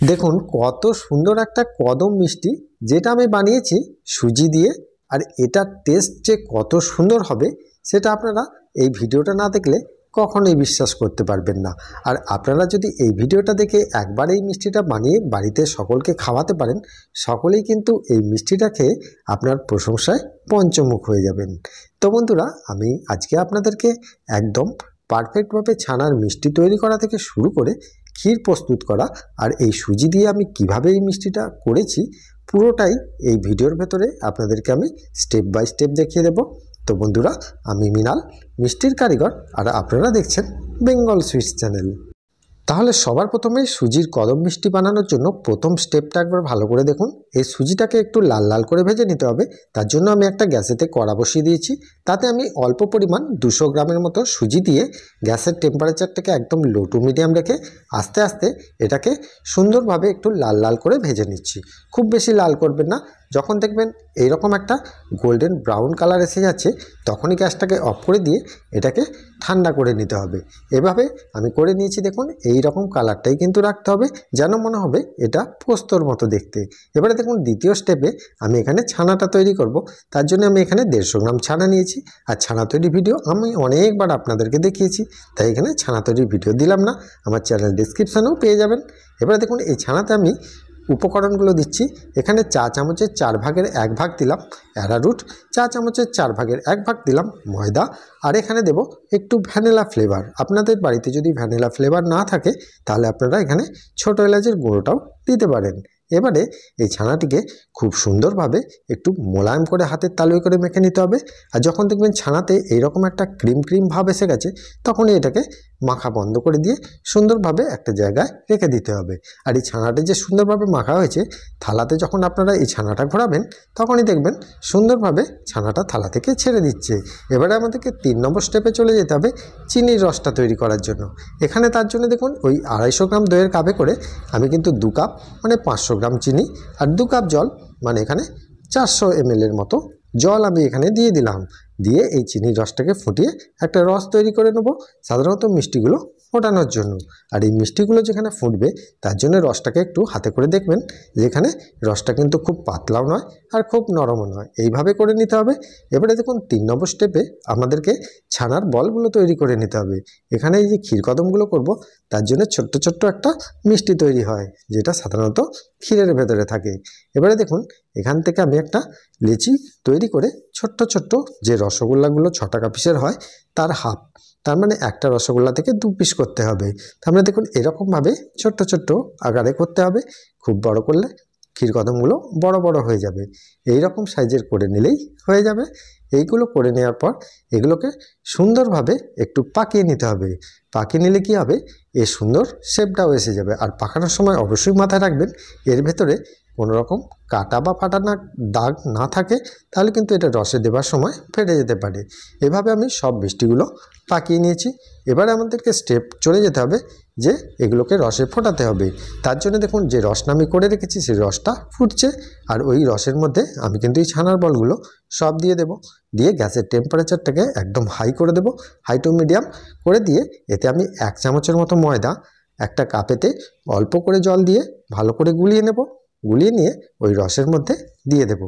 দেখুন কত সুন্দর একটা কদম মিষ্টি যেটা আমি বানিয়েছি সুজি দিয়ে। আর এটার টেস্ট যে কত সুন্দর হবে সেটা আপনারা এই ভিডিওটা না দেখলে কখনোই বিশ্বাস করতে পারবেন না। আর আপনারা যদি এই ভিডিওটা দেখে একবার এই মিষ্টিটা বানিয়ে বাড়িতে সকলকে খাওয়াতে পারেন, সকলেই কিন্তু এই মিষ্টিটা খেয়ে আপনার প্রশংসায় পঞ্চমুখ হয়ে যাবেন। তো বন্ধুরা, আমি আজকে আপনাদেরকে একদম পারফেক্টভাবে ছানার মিষ্টি তৈরি করা থেকে শুরু করে ক্ষীর প্রস্তুত করা আর এই সুজি দিয়ে আমি কিভাবে এই মিষ্টিটা করেছি পুরোটাই এই ভিডিওর ভেতরে আপনাদেরকে আমি স্টেপ বাই স্টেপ দেখিয়ে দেব। তো বন্ধুরা, আমি মৃণাল, মিষ্টির কারিগর, আর আপনারা দেখছেন বেঙ্গল সুইটস চ্যানেল। তাহলে সবার প্রথমে সুজির কদম মিষ্টি বানানোর জন্য প্রথম স্টেপটা একবার ভালো করে দেখুন। এই সুজিটাকে একটু লাল লাল করে ভেজে নিতে হবে। তার জন্য আমি একটা গ্যাসেতে কড়া বসিয়ে দিয়েছি। তাতে আমি অল্প পরিমাণ 200 গ্রামের মতো সুজি দিয়ে গ্যাসের টেম্পারেচারটাকে একদম লো টু মিডিয়াম রেখে আস্তে আস্তে এটাকে সুন্দরভাবে একটু লাল লাল করে ভেজে নিচ্ছি। খুব বেশি লাল করবেন না। যখন দেখবেন এইরকম একটা গোল্ডেন ব্রাউন কালার এসে যাচ্ছে তখনই গ্যাসটাকে অফ করে দিয়ে এটাকে ঠান্ডা করে নিতে হবে। এভাবে আমি করে নিয়েছি। দেখুন এই রকম কালারটাই কিন্তু রাখতে হবে, যেন মনে হবে এটা পোস্তর মতো দেখতে। এবারে দেখুন দ্বিতীয় স্টেপে আমি এখানে ছানাটা তৈরি করব। তার জন্য আমি এখানে 150 গ্রাম ছানা নিয়েছি। আর ছানা তৈরি ভিডিও আমি অনেকবার আপনাদেরকে দেখিয়েছি, তাই এখানে ছানা তৈরির ভিডিও দিলাম না, আমার চ্যানেল ডিসক্রিপশানেও পেয়ে যাবেন। এবারে দেখুন এই ছানাতে আমি উপকরণগুলো দিচ্ছি। এখানে চা চামচের 4 ভাগের 1 ভাগ দিলাম অ্যারারুট, চা চামচের 4 ভাগের 1 ভাগ দিলাম ময়দা, আর এখানে দেব একটু ভ্যানিলা ফ্লেভার। আপনাদের বাড়িতে যদি ভ্যানিলা ফ্লেভার না থাকে তাহলে আপনারা এখানে ছোটো এলাচের গুঁড়োটাও দিতে পারেন। এবারে এই ছানাটিকে খুব সুন্দরভাবে একটু মোলায়েম করে হাতের তালুয় করে মেখে নিতে হবে। আর যখন দেখবেন ছানাতে এইরকম একটা ক্রিম ক্রিম ভাব এসে গেছে তখনই এটাকে মাখা বন্ধ করে দিয়ে সুন্দরভাবে একটা জায়গায় রেখে দিতে হবে। আর এই ছানাটা যে সুন্দরভাবে মাখা হয়েছে, থালাতে যখন আপনারা এই ছানাটা ঘোরাবেন তখনই দেখবেন সুন্দরভাবে ছানাটা থালা থেকে ছেড়ে দিচ্ছে। এবারে আমাদেরকে 3 নম্বর স্টেপে চলে যেতে হবে চিনির রসটা তৈরি করার জন্য। এখানে তার জন্য দেখুন ওই 250 গ্রাম দইয়ের কাপে করে আমি কিন্তু 2 কাপ মানে 500 গ্রাম চিনি আর 2 কাপ জল মানে এখানে 400 ml এর মতো জল আমি এখানে দিয়ে দিলাম। দিয়ে এই চিনির রসটাকে ফুটিয়ে একটা রস তৈরি করে নেব, সাধারণত মিষ্টিগুলো ফোটানোর জন্য। আর এই মিষ্টিগুলো যেখানে ফুটবে তার জন্য রসটাকে একটু হাতে করে দেখবেন যেখানে রসটা কিন্তু খুব পাতলাও নয় আর খুব নরমও নয়, এইভাবে করে নিতে হবে। এবারে দেখুন 3 নম্বর স্টেপে আমাদেরকে ছানার বলগুলো তৈরি করে নিতে হবে। এখানে এই যে ক্ষীর কদমগুলো করব তার জন্য ছোট্ট ছোট্ট একটা মিষ্টি তৈরি হয় যেটা সাধারণত ক্ষীরের ভেতরে থাকে। এবারে দেখুন এখান থেকে আমি একটা লেচি তৈরি করে ছোট্ট ছোট্ট যে রসগোল্লাগুলো 6 টাকা পিসের হয় তার হাফ, তার মানে একটা রসগোল্লা থেকে 2 পিস করতে হবে। তার মানে দেখুন এরকমভাবে ছোট্ট ছোট্ট আকারে করতে হবে। খুব বড় করলে ক্ষীর কদমগুলো বড় বড় হয়ে যাবে। এই রকম সাইজের করে নিলেই হয়ে যাবে। এইগুলো করে নেওয়ার পর এগুলোকে সুন্দরভাবে একটু পাকিয়ে নিতে হবে। পাকিয়ে নিলে কি হবে, এর সুন্দর শেপটাও এসে যাবে। আর পাকানোর সময় অবশ্যই মাথায় রাখবেন এর ভেতরে কোনো রকম কাটা বা ফাটা দাগ না থাকে, তাহলে কিন্তু এটা রসে দেওয়ার সময় ফেটে যেতে পারে। এভাবে আমি সব মিষ্টিগুলো পাকিয়ে নিয়েছি। এবারে আমাদেরকে স্টেপ চলে যেতে হবে যে এগুলোকে রসে ফোটাতে হবে। তার জন্য দেখুন যে রসটা আমি করে রেখেছি সেই রসটা ফুটছে, আর ওই রসের মধ্যে আমি কিন্তু এই ছানার বলগুলো সব দিয়ে দেব। দিয়ে গ্যাসের টেম্পারেচারটাকে একদম হাই করে দেব, হাই টু মিডিয়াম করে দিয়ে এতে আমি 1 চামচের মতো ময়দা একটা কাপেতে অল্প করে জল দিয়ে ভালো করে গুলিয়ে নেব। গুলিয়ে নিয়ে ওই রসের মধ্যে দিয়ে দেব।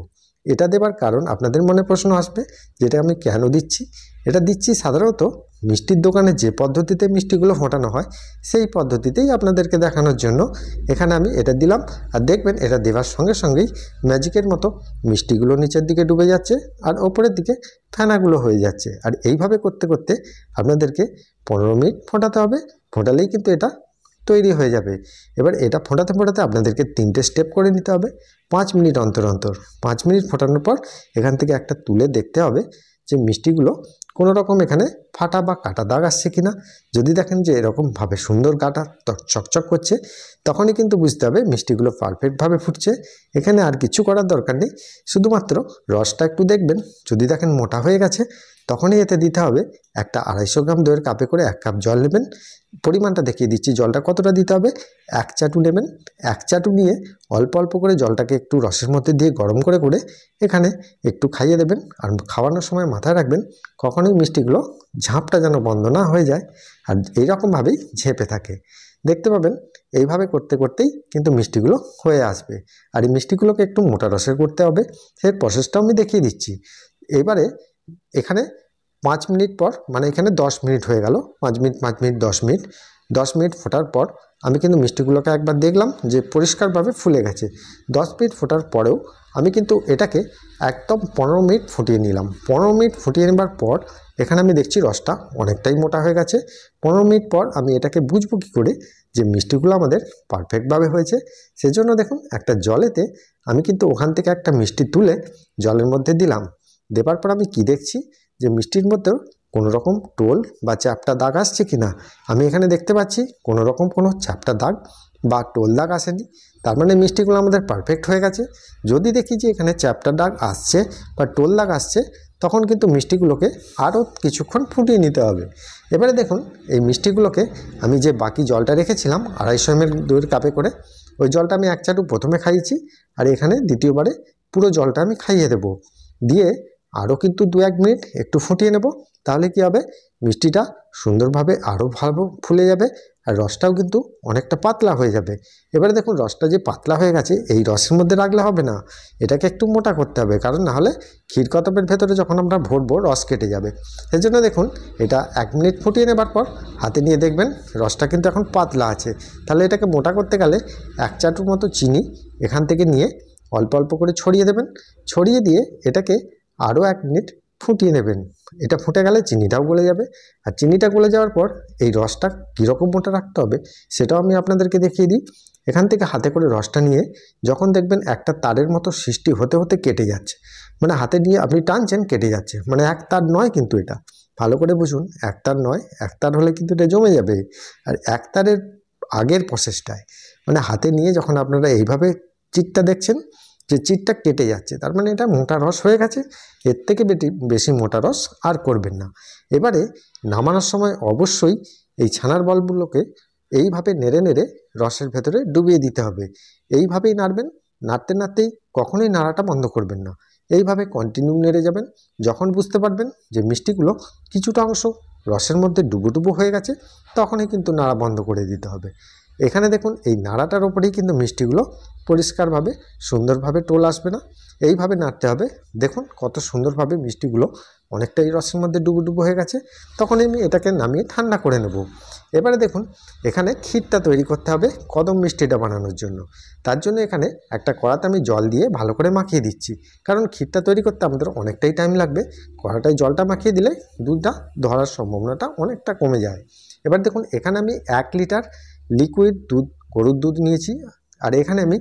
এটা দেবার কারণ আপনাদের মনে প্রশ্ন আসবে যেটা আমি কেন দিচ্ছি। এটা দিচ্ছি সাধারণত মিষ্টির দোকানে যে পদ্ধতিতে মিষ্টিগুলো ফোটানো হয় সেই পদ্ধতিতেই আপনাদেরকে দেখানোর জন্য এখানে আমি এটা দিলাম। আর দেখবেন এটা দেওয়ার সঙ্গে সঙ্গেই ম্যাজিকের মতো মিষ্টিগুলো নিচের দিকে ডুবে যাচ্ছে আর ওপরের দিকে ফেনাগুলো হয়ে যাচ্ছে। আর এইভাবে করতে করতে আপনাদেরকে 15 মিনিট ফোটাতে হবে। ফোটালেই কিন্তু এটা তৈরি হয়ে যাবে। এবার এটা ফোটাতে ফোটাতে আপনাদেরকে 3টে স্টেপ করে নিতে হবে 5 মিনিট অন্তর অন্তর। 5 মিনিট ফোটানোর পর এখান থেকে একটা তুলে দেখতে হবে যে মিষ্টিগুলো কোনো রকম এখানে ফাটা বা কাটা দাগ আসছে কিনা। যদি দেখেন যে এরকমভাবে সুন্দর গাটা চকচক করছে তখনই কিন্তু বুঝতে হবে মিষ্টিগুলো পারফেক্টভাবে ফুটছে। এখানে আর কিছু করার দরকার নেই, শুধুমাত্র রসটা একটু দেখবেন। যদি দেখেন মোটা হয়ে গেছে তখনই এতে দিতে হবে একটা 250 গ্রাম দইয়ের কাপে করে 1 কাপ জল নেবেন। পরিমাণটা দেখিয়ে দিচ্ছি জলটা কতটা দিতে হবে। 1 চাটু নেবেন। 1 চাটু নিয়ে অল্প অল্প করে জলটাকে একটু রসের মধ্যে দিয়ে গরম করে করে এখানে একটু খাইয়ে দেবেন। আর খাওয়ানোর সময় মাথায় রাখবেন কখনোই মিষ্টিগুলো ঝাঁপটা যেন বন্ধ না হয়ে যায় আর এইরকমভাবেই ঝেঁপে থাকে। দেখতে পাবেন এইভাবে করতে করতেই কিন্তু মিষ্টিগুলো হয়ে আসবে। আর এই মিষ্টিগুলোকে একটু মোটা রসের করতে হবে, এর প্রসেসটাও আমি দেখিয়ে দিচ্ছি। এবারে এখানে 5 মিনিট পর, মানে এখানে 10 মিনিট হয়ে গেল, 5 মিনিট 5 মিনিট 10 মিনিট, 10 মিনিট ফোটার পর আমি কিন্তু মিষ্টিগুলোকে একবার দেখলাম যে পরিষ্কারভাবে ফুলে গেছে। 10 মিনিট ফোটার পরেও আমি কিন্তু এটাকে একদম 15 মিনিট ফুটিয়ে নিলাম। 15 মিনিট ফুটিয়ে নেবার পর এখানে আমি দেখছি রসটা অনেকটাই মোটা হয়ে গেছে। 15 মিনিট পর আমি এটাকে বুঝবো কী করে যে মিষ্টিগুলো আমাদের পারফেক্টভাবে হয়েছে। সেজন্য দেখুন একটা জলেতে আমি কিন্তু ওখান থেকে একটা মিষ্টি তুলে জলের মধ্যে দিলাম। দেবার পর আমি কি দেখছি যে মিষ্টির মধ্যেও কোনো রকম টোল বা চ্যাপ্টা দাগ আসছে কি না। আমি এখানে দেখতে পাচ্ছি কোনো রকম কোনো চ্যাপ্টা দাগ বা টোল দাগ আসেনি, তার মানে মিষ্টিগুলো আমাদের পারফেক্ট হয়ে গেছে। যদি দেখি যে এখানে চ্যাপ্টা দাগ আসছে বা টোল দাগ আসছে, তখন কিন্তু মিষ্টিগুলোকে আরও কিছুক্ষণ ফুটিয়ে নিতে হবে। এবারে দেখুন এই মিষ্টিগুলোকে আমি যে বাকি জলটা রেখেছিলাম 250 ml দইয়ের কাপে করে, ওই জলটা আমি এক চাটু প্রথমে খাইয়েছি, আর এখানে দ্বিতীয়বারে পুরো জলটা আমি খাইয়ে দেব। দিয়ে আরও কিন্তু 2-1 মিনিট একটু ফুটিয়ে নেব। তাহলে কি হবে, মিষ্টিটা সুন্দরভাবে আরও ভালো ফুলে যাবে, আর রসটাও কিন্তু অনেকটা পাতলা হয়ে যাবে। এবারে দেখুন রসটা যে পাতলা হয়ে গেছে, এই রসের মধ্যে রাখলে হবে না, এটাকে একটু মোটা করতে হবে, কারণ নাহলে ক্ষীরকদম্বের ভেতরে যখন আমরা ভরবো রস কেটে যাবে। সেই জন্য দেখুন এটা 1 মিনিট ফুটিয়ে নেবার পর হাতে নিয়ে দেখবেন রসটা কিন্তু এখন পাতলা আছে। তাহলে এটাকে মোটা করতে গেলে 1 চাটুর মতো চিনি এখান থেকে নিয়ে অল্প অল্প করে ছড়িয়ে দেবেন। ছড়িয়ে দিয়ে এটাকে আরও 1 মিনিট ফুটিয়ে নেবেন। এটা ফুটে গেলে চিনিটাও গলে যাবে, আর চিনিটা গলে যাওয়ার পর এই রসটা কীরকম মোটা রাখতে হবে সেটাও আমি আপনাদেরকে দেখিয়ে দিই। এখান থেকে হাতে করে রসটা নিয়ে যখন দেখবেন একটা তারের মতো সৃষ্টি হতে হতে কেটে যাচ্ছে, মানে হাতে নিয়ে আপনি টানছেন কেটে যাচ্ছে, মানে এক তার নয় কিন্তু এটা, ভালো করে বুঝুন, এক তার নয়। এক তার হলে কিন্তু এটা জমে যাবে। আর এক তারের আগের প্রসেসটায়, মানে হাতে নিয়ে যখন আপনারা এইভাবে চিটটা দেখছেন যে চিটটা কেটে যাচ্ছে, তার মানে এটা মোটা রস হয়ে গেছে। এর থেকে বেশি মোটা রস আর করবেন না। এবারে নামানোর সময় অবশ্যই এই ছানার বলগুলোকে এইভাবে নেড়ে নেড়ে রসের ভেতরে ডুবিয়ে দিতে হবে। এইভাবেই নাড়বেন, নাড়তে নাড়তেই কখনোই নাড়াটা বন্ধ করবেন না, এইভাবে কন্টিনিউ নেড়ে যাবেন। যখন বুঝতে পারবেন যে মিষ্টিগুলো কিছুটা অংশ রসের মধ্যে ডুবো হয়ে গেছে, তখনই কিন্তু নাড়া বন্ধ করে দিতে হবে। এখানে দেখুন এই নাড়াটার ওপরেই কিন্তু মিষ্টিগুলো পরিষ্কারভাবে সুন্দরভাবে টোল আসবে না, এইভাবে নাড়তে হবে। দেখুন কত সুন্দরভাবে মিষ্টিগুলো অনেকটাই রসের মধ্যে ডুবো হয়ে গেছে। তখন আমি এটাকে নামিয়ে ঠান্ডা করে নেব। এবারে দেখুন এখানে ক্ষীরটা তৈরি করতে হবে কদম মিষ্টিটা বানানোর জন্য। তার জন্য এখানে একটা কড়াতে আমি জল দিয়ে ভালো করে মাখিয়ে দিচ্ছি, কারণ ক্ষীরটা তৈরি করতে আমাদের অনেকটাই টাইম লাগবে। কড়াটায় জলটা মাখিয়ে দিলে দুধটা ধরার সম্ভাবনাটা অনেকটা কমে যায়। এবার দেখুন এখানে আমি 1 লিটার লিকুইড দুধ, গরুর দুধ নিয়েছি, আর এখানে আমি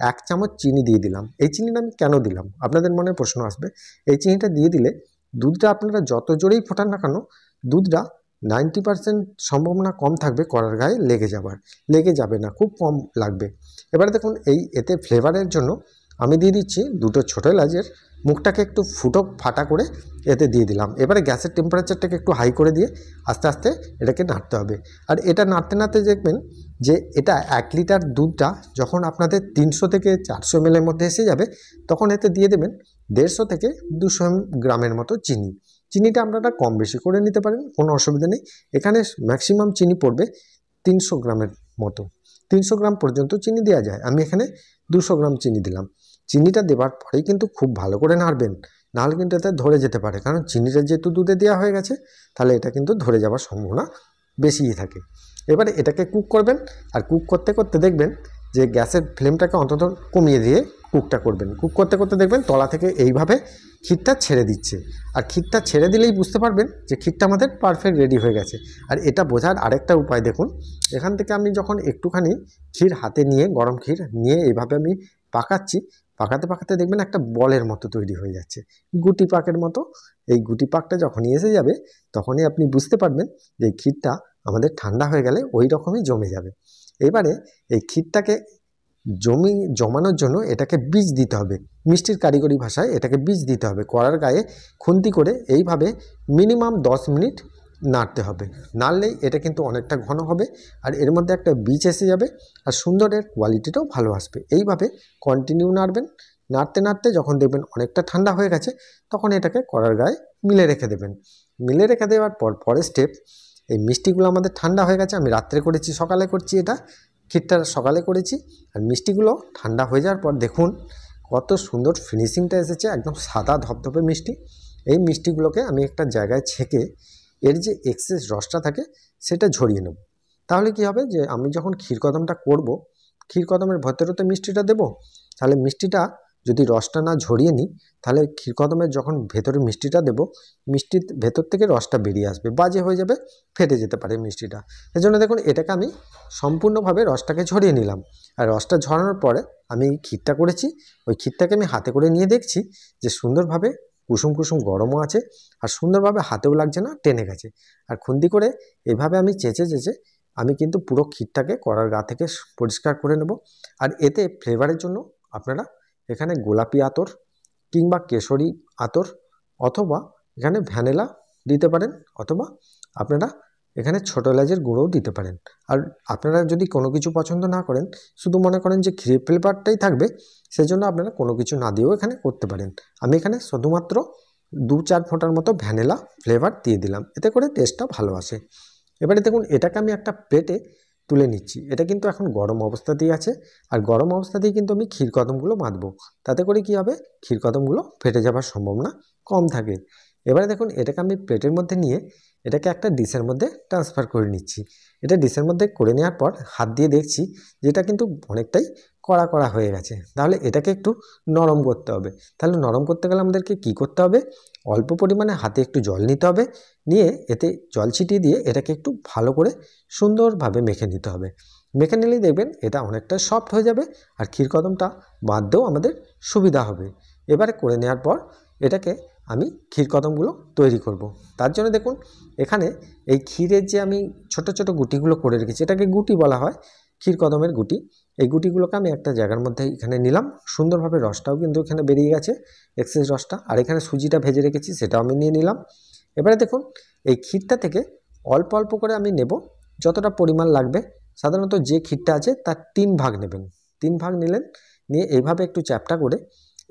1 চামচ চিনি দিয়ে দিলাম। এই চিনিটা আমি কেন দিলাম আপনাদের মনে প্রশ্ন আসবে। এই চিনিটা দিয়ে দিলে দুধটা আপনারা যত জোরেই ফোটান না কেন, দুধটা 90% সম্ভাবনা কম থাকবে কড়ার গায়ে লেগে যাবে না, খুব কম লাগবে। এবারে দেখুন এতে ফ্লেভারের জন্য আমি দিয়ে দিচ্ছি 2টো ছোটো এলাচের মুখটাকে একটু ফাটা করে এতে দিয়ে দিলাম। এবারে গ্যাসের টেম্পারেচারটাকে একটু হাই করে দিয়ে আস্তে আস্তে এটাকে নাড়তে হবে। আর এটা নাড়তে নাড়তে দেখবেন যে এটা 1 লিটার দুধটা যখন আপনাদের 300 থেকে 400 ml এর মধ্যে এসে যাবে, তখন এতে দিয়ে দেবেন 150 থেকে 200 গ্রামের মতো চিনি। চিনিটা আপনারা কম বেশি করে নিতে পারেন, কোনো অসুবিধা নেই। এখানে ম্যাক্সিমাম চিনি পড়বে 300 গ্রামের মতো, 300 গ্রাম পর্যন্ত চিনি দেওয়া যায়। আমি এখানে 200 গ্রাম চিনি দিলাম। চিনিটা দেওয়ার পরেই কিন্তু খুব ভালো করে নাড়বেন, নাহলে কিন্তু এতে ধরে যেতে পারে, কারণ চিনিটা যেহেতু দুধে দেওয়া হয়ে গেছে, তাহলে এটা কিন্তু ধরে যাওয়ার সম্ভাবনা বেশিই থাকে। এবারে এটাকে কুক করবেন, আর কুক করতে করতে দেখবেন যে গ্যাসের ফ্লেমটাকে অন্তত কমিয়ে দিয়ে কুকটা করবেন। কুক করতে করতে দেখবেন তলা থেকে এইভাবে ক্ষীরটা ছেড়ে দিচ্ছে, আর ক্ষীরটা ছেড়ে দিলেই বুঝতে পারবেন যে ক্ষীরটা আমাদের পারফেক্ট রেডি হয়ে গেছে। আর এটা বোঝার আরেকটা উপায় দেখুন, এখান থেকে আমি যখন একটুখানি ক্ষীর হাতে নিয়ে, গরম ক্ষীর নিয়ে এইভাবে আমি পাকাচ্ছি, পাকাতে পাকাতে দেখবেন একটা বলের মতো তৈরি হয়ে যাচ্ছে, গুটি পাকের মতো। এই গুটি পাকটা যখনই এসে যাবে, তখনই আপনি বুঝতে পারবেন যে ক্ষীরটা আমাদের ঠান্ডা হয়ে গেলে ওই রকমই জমে যাবে। এবারে এই ক্ষীরটাকে জমানোর জন্য এটাকে বীজ দিতে হবে, মিষ্টির কারিগরি ভাষায় এটাকে বীজ দিতে হবে। কড়ার গায়ে খুন্তি করে এইভাবে মিনিমাম 10 মিনিট নাড়তে হবে, নাড়লেই এটা কিন্তু অনেকটা ঘন হবে, আর এর মধ্যে একটা বীজ এসে যাবে, আর সুন্দরের কোয়ালিটিটাও ভালো আসবে। এইভাবে কন্টিনিউ নাড়বেন। নাড়তে নাড়তে যখন দেখবেন অনেকটা ঠান্ডা হয়ে গেছে, তখন এটাকে কড়ার গায়ে মিলে রেখে দেবেন। মিলে রেখে দেওয়ার পর পরের স্টেপ, এই মিষ্টিগুলো আমাদের ঠান্ডা হয়ে গেছে। আমি রাত্রে করেছি, সকালে করছি, এটা ক্ষীরটা সকালে করেছি। আর মিষ্টিগুলো ঠান্ডা হয়ে যাওয়ার পর দেখুন কত সুন্দর ফিনিশিংটা এসেছে, একদম সাদা ধপধপে মিষ্টি। এই মিষ্টিগুলোকে আমি একটা জায়গায় ছেঁকে এর যে এক্সেস রসটা থাকে সেটা ঝরিয়ে নেব। তাহলে কি হবে, যে আমি যখন ক্ষীরকদমটা করব, ক্ষীরকদমের ভেতরে তো মিষ্টিটা দেব, তাহলে মিষ্টিটা যদি রসটা না ঝরিয়ে নিই, তাহলে ক্ষীরকদমের যখন ভেতরে মিষ্টিটা দেব, মিষ্টির ভেতর থেকে রসটা বেরিয়ে আসবে, বাজে হয়ে যাবে, ফেটে যেতে পারে মিষ্টিটা। এজন্য দেখুন এটাকে আমি সম্পূর্ণভাবে রসটাকে ঝরিয়ে নিলাম। আর রসটা ঝরানোর পরে আমি ক্ষীরটা করেছি, ওই ক্ষীরটাকে আমি হাতে করে নিয়ে দেখছি যে সুন্দরভাবে কুসুম কুসুম গরমও আছে, আর সুন্দরভাবে হাতেও লাগছে না, টেনে গেছে। আর খুন্তি করে এভাবে আমি চেঁচে চেঁচে আমি কিন্তু পুরো ক্ষীরটাকে কড়ার গা থেকে পরিষ্কার করে নেব। আর এতে ফ্লেভারের জন্য আপনারা এখানে গোলাপি আতর কিংবা কেশরী আতর অথবা এখানে ভ্যানিলা দিতে পারেন, অথবা আপনারা এখানে ছোটো এলাচের গুঁড়োও দিতে পারেন। আর আপনারা যদি কোনো কিছু পছন্দ না করেন, শুধু মনে করেন যে ক্ষীরের ফ্লেভারটাই থাকবে, সেজন্য আপনারা কোনো কিছু না দিয়েও এখানে করতে পারেন। আমি এখানে শুধুমাত্র 2-4 ফোঁটার মতো ভ্যানিলা ফ্লেভার দিয়ে দিলাম, এতে করে টেস্টটা ভালো আসে। এবারে দেখুন এটাকে আমি একটা প্লেটে তুলে নিচ্ছি। এটা কিন্তু এখন গরম অবস্থাতেই আছে, আর গরম অবস্থাতেই কিন্তু আমি ক্ষীরকদমগুলো বাঁধবো। তাতে করে কি হবে, ক্ষীরকদমগুলো ফেটে যাওয়ার সম্ভাবনা কম থাকে। এবারে দেখুন এটাকে আমি প্লেটের মধ্যে নিয়ে এটাকে একটা ডিশের মধ্যে ট্রান্সফার করে নিচ্ছি। এটা ডিশের মধ্যে করে নেওয়ার পর হাত দিয়ে দেখছি যে এটা কিন্তু অনেকটাই কড়া কড়া হয়ে গেছে। তাহলে এটাকে একটু নরম করতে হবে। তাহলে নরম করতে গেলে আমাদেরকে কি করতে হবে, অল্প পরিমাণে হাতে একটু জল নিতে হবে, নিয়ে এতে জল ছিটিয়ে দিয়ে এটাকে একটু ভালো করে সুন্দরভাবে মেখে নিতে হবে। মেখে নিলেই দেখবেন এটা অনেকটা সফট হয়ে যাবে, আর ক্ষীরকদমটা বাঁধতেও আমাদের সুবিধা হবে। এবারে করে নেওয়ার পর এটাকে আমি ক্ষীরকদমগুলো তৈরি করব। তার জন্য দেখুন এখানে এই ক্ষীরের যে আমি ছোট ছোট গুটিগুলো করে রেখেছি, এটাকে গুটি বলা হয়, ক্ষীরকদমের গুটি। এই গুটিগুলোকে আমি একটা জায়গার মধ্যে এখানে নিলাম। সুন্দরভাবে রসটাও কিন্তু এখানে বেরিয়ে গেছে, এক্সেস রসটা। আর এখানে সুজিটা ভেজে রেখেছি, সেটাও আমি নিয়ে নিলাম। এবারে দেখুন এই ক্ষীরটা থেকে অল্প অল্প করে আমি নেব, যতটা পরিমাণ লাগবে। সাধারণত যে ক্ষীরটা আছে তার 3 ভাগ নেবেন। 3 ভাগ নিলেন, নিয়ে এইভাবে একটু চ্যাপ্টা করে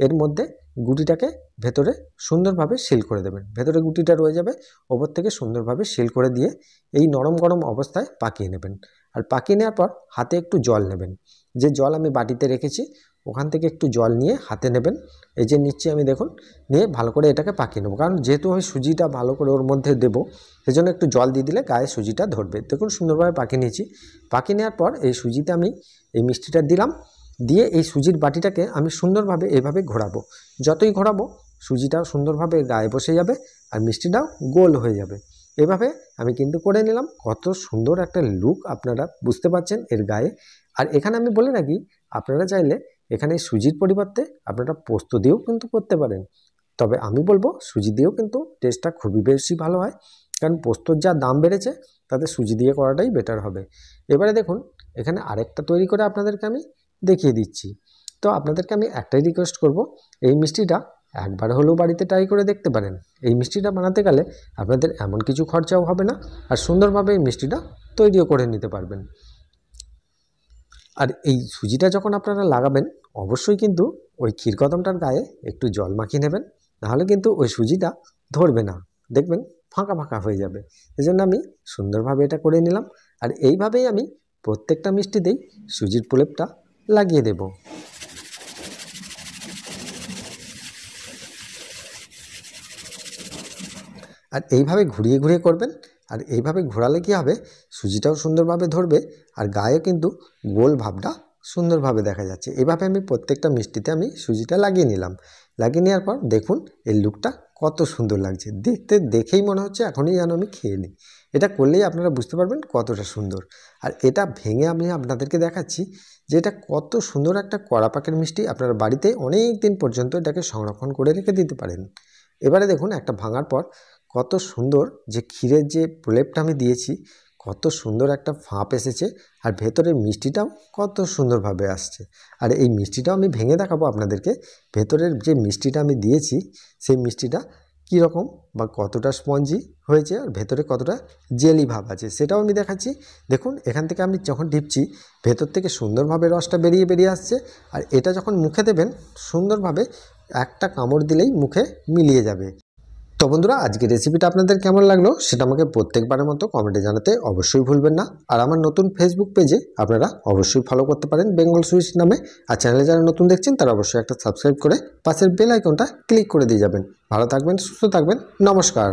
এর মধ্যে গুটিটাকে ভেতরে সুন্দরভাবে সিল করে দেবেন। ভেতরে গুটিটা রয়ে যাবে, ওপর থেকে সুন্দরভাবে সিল করে দিয়ে এই নরম গরম অবস্থায় পাকিয়ে নেবেন। আর পাকিয়ে নেওয়ার পর হাতে একটু জল নেবেন, যে জল আমি বাটিতে রেখেছি ওখান থেকে একটু জল নিয়ে হাতে নেবেন। এই যে নিচ্ছি আমি, দেখুন, নিয়ে ভালো করে এটাকে পাকিয়ে নেবো। কারণ যেহেতু আমি সুজিটা ভালো করে ওর মধ্যে দেবো, সেজন্য একটু জল দিয়ে দিলে গায়ে সুজিটা ধরবে। দেখুন সুন্দরভাবে পাকিয়ে নিয়েছি। পাকিয়ে নেওয়ার পর এই সুজিতে আমি এই মিষ্টিটা দিলাম, দিয়ে এই সুজির বাটিটাকে আমি সুন্দরভাবে এভাবে ঘোরাবো। যতই ঘোরাবো সুজিটাও সুন্দরভাবে গায়ে বসে যাবে, আর মিষ্টিটাও গোল হয়ে যাবে। এভাবে আমি কিন্তু করে নিলাম। কত সুন্দর একটা লুক আপনারা বুঝতে পারছেন এর গায়ে। আর এখানে আমি বলে রাখি, আপনারা চাইলে এখানে সুজির পরিবর্তে আপনারা পোস্ত দিয়েও কিন্তু করতে পারেন। তবে আমি বলবো সুজি দিয়েও কিন্তু টেস্টটা খুবই বেশি ভালো হয়, কারণ পোস্তর যা দাম বেড়েছে তাতে সুজি দিয়ে করাটাই বেটার হবে। এবারে দেখুন এখানে আরেকটা তৈরি করে আপনাদেরকে আমি দেখিয়ে দিচ্ছি। তো আপনাদেরকে আমি একটাই রিকোয়েস্ট করব, এই মিষ্টিটা একবার হলেও বাড়িতে ট্রাই করে দেখতে পারেন। এই মিষ্টিটা বানাতে গেলে আপনাদের এমন কিছু খরচাও হবে না, আর সুন্দরভাবে এই মিষ্টিটা তৈরিও করে নিতে পারবেন। আর এই সুজিটা যখন আপনারা লাগাবেন, অবশ্যই কিন্তু ওই ক্ষীরকদমটার গায়ে একটু জল মাখিয়ে নেবেন, নাহলে কিন্তু ওই সুজিটা ধরবে না, দেখবেন ফাঁকা ফাঁকা হয়ে যাবে। এজন্য আমি সুন্দরভাবে এটা করে নিলাম। আর এইভাবেই আমি প্রত্যেকটা মিষ্টিতেই সুজির প্রলেপটা লাগিয়ে দেব। আর এইভাবে ঘুরিয়ে ঘুরিয়ে করবেন। আর এইভাবে ঘোরালে কি হবে, সুজিটাও সুন্দরভাবে ধরবে, আর গায়ে কিন্তু গোল ভাবটা সুন্দরভাবে দেখা যাচ্ছে। এইভাবে আমি প্রত্যেকটা মিষ্টিতে আমি সুজিটা লাগিয়ে নিলাম। লাগিয়ে নেওয়ার পর দেখুন এই লুকটা কত সুন্দর লাগছে দেখতে, দেখেই মনে হচ্ছে এখনই যেন আমি খেয়ে নিই। এটা করলেই আপনারা বুঝতে পারবেন কতটা সুন্দর। আর এটা ভেঙে আমি আপনাদেরকে দেখাচ্ছি যে এটা কত সুন্দর একটা কড়া পাকের মিষ্টি। আপনারা বাড়িতে অনেক দিন পর্যন্ত এটাকে সংরক্ষণ করে রেখে দিতে পারেন। এবারে দেখুন একটা ভাঙার পর কত সুন্দর যে ক্ষীরের যে প্রলেপটা আমি দিয়েছি, কত সুন্দর একটা ফাঁপ এসেছে, আর ভেতরে মিষ্টিটাও কত সুন্দরভাবে আসছে। আর এই মিষ্টিটাও আমি ভেঙে দেখাবো আপনাদেরকে, ভেতরের যে মিষ্টিটা আমি দিয়েছি সেই মিষ্টিটা কীরকম বা কতটা স্পঞ্জি হয়েছে, আর ভেতরে কতটা জেলি ভাব আছে সেটাও আমি দেখাচ্ছি। দেখুন এখান থেকে আমি যখন টিপছি, ভেতর থেকে সুন্দরভাবে রসটা বেরিয়ে বেরিয়ে আসছে। আর এটা যখন মুখে দেবেন, সুন্দরভাবে একটা কামড় দিলেই মুখে মিলিয়ে যাবে। তো বন্ধুরা, আজকের রেসিপিটা আপনাদের কেমন লাগলো সেটা আমাকে প্রত্যেকবারের মতো কমেন্টে জানাতে অবশ্যই ভুলবেন না। আর আমার নতুন ফেসবুক পেজে আপনারা অবশ্যই ফলো করতে পারেন বেঙ্গল সুইটস নামে। আর চ্যানেলে যারা নতুন দেখছেন তারা অবশ্যই একটা সাবস্ক্রাইব করে পাশের বেল আইকনটা ক্লিক করে দিয়ে যাবেন। ভালো থাকবেন, সুস্থ থাকবেন, নমস্কার।